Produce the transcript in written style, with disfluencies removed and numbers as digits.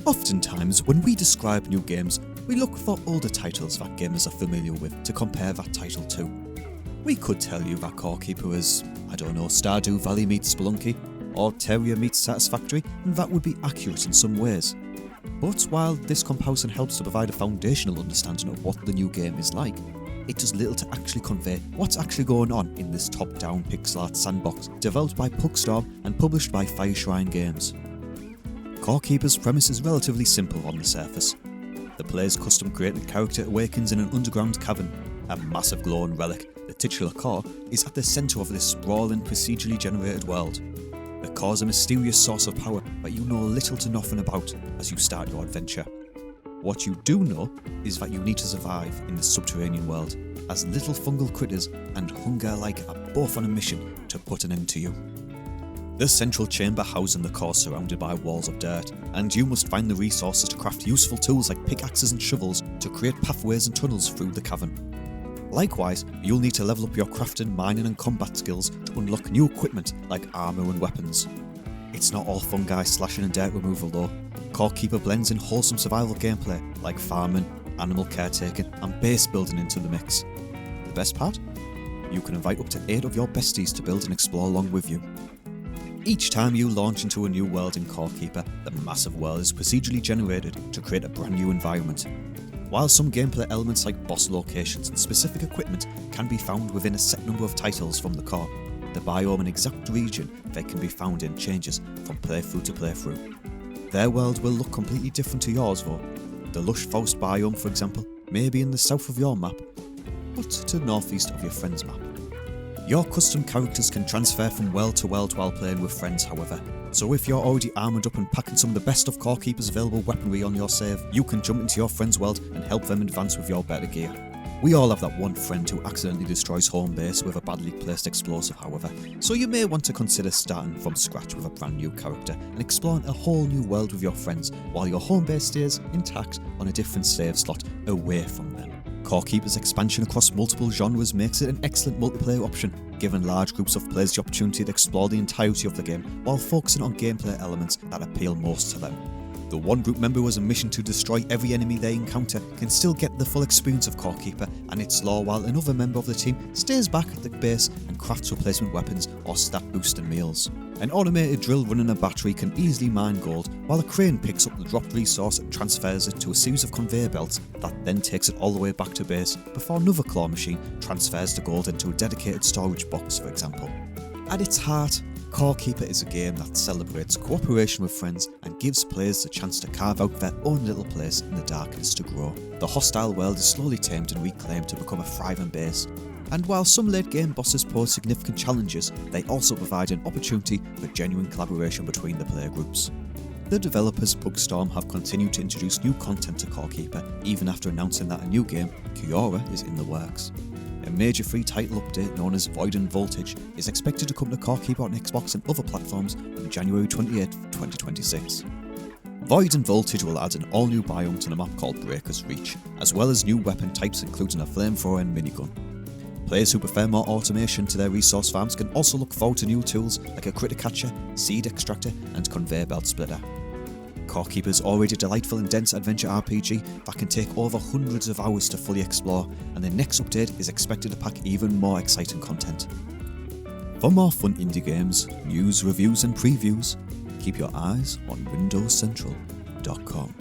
Oftentimes, when we describe new games, we look for older titles that gamers are familiar with to compare that title to. We could tell you that Core Keeper is, Stardew Valley meets Spelunky, or Terraria meets Satisfactory, and that would be accurate in some ways. But while this comparison helps to provide a foundational understanding of what the new game is like, it does little to actually convey what's actually going on in this top-down pixel art sandbox developed by Pugstorm and published by Fireshrine Games. Core Keeper's premise is relatively simple on the surface. The player's custom-created character awakens in an underground cavern. A massive glowing relic, the titular core, is at the centre of this sprawling, procedurally generated world. The core is a mysterious source of power that you know little to nothing about as you start your adventure. What you do know is that you need to survive in the subterranean world, as little fungal critters and hunger-like are both on a mission to put an end to you. The central chamber housing the core is surrounded by walls of dirt, and you must find the resources to craft useful tools like pickaxes and shovels to create pathways and tunnels through the cavern. Likewise, you'll need to level up your crafting, mining and combat skills to unlock new equipment like armour and weapons. It's not all fungi slashing and dirt removal though. Core Keeper blends in wholesome survival gameplay like farming, animal caretaking and base building into the mix. The best part? You can invite up to 8 of your besties to build and explore along with you. Each time you launch into a new world in Core Keeper, the massive world is procedurally generated to create a brand new environment. While some gameplay elements like boss locations and specific equipment can be found within a set number of titles from the core, the biome and exact region they can be found in changes from playthrough to playthrough. Their world will look completely different to yours though. The lush forest biome, for example, may be in the south of your map, but to the northeast of your friend's map. Your custom characters can transfer from world to world while playing with friends, however, so if you're already armoured up and packing some of the best of Core Keeper's available weaponry on your save, you can jump into your friend's world and help them advance with your better gear. We all have that one friend who accidentally destroys home base with a badly placed explosive, however, so you may want to consider starting from scratch with a brand new character and exploring a whole new world with your friends while your home base stays intact on a different save slot away from them. Core Keeper's expansion across multiple genres makes it an excellent multiplayer option, giving large groups of players the opportunity to explore the entirety of the game while focusing on gameplay elements that appeal most to them. The one group member who has a mission to destroy every enemy they encounter can still get the full experience of Core Keeper and its lore, while another member of the team stays back at the base and crafts replacement weapons or stat boosting meals. An automated drill running a battery can easily mine gold, while a crane picks up the dropped resource and transfers it to a series of conveyor belts that then takes it all the way back to base before another claw machine transfers the gold into a dedicated storage box, for example. At its heart, Core Keeper is a game that celebrates cooperation with friends and gives players the chance to carve out their own little place in the darkness to grow. The hostile world is slowly tamed and reclaimed to become a thriving base. And while some late game bosses pose significant challenges, they also provide an opportunity for genuine collaboration between the player groups. The developers Pugstorm have continued to introduce new content to Core Keeper even after announcing that a new game, Kiora, is in the works. A major free title update known as Void and Voltage is expected to come to Core Keeper on Xbox and other platforms on January 28, 2026. Void and Voltage will add an all-new biome to the map called Breaker's Reach, as well as new weapon types including a flamethrower and minigun. Players who prefer more automation to their resource farms can also look forward to new tools like a critter catcher, seed extractor and conveyor belt splitter. Core Keeper is already a delightful and dense adventure RPG that can take over hundreds of hours to fully explore, and the next update is expected to pack even more exciting content. For more fun indie games, news, reviews and previews, keep your eyes on WindowsCentral.com.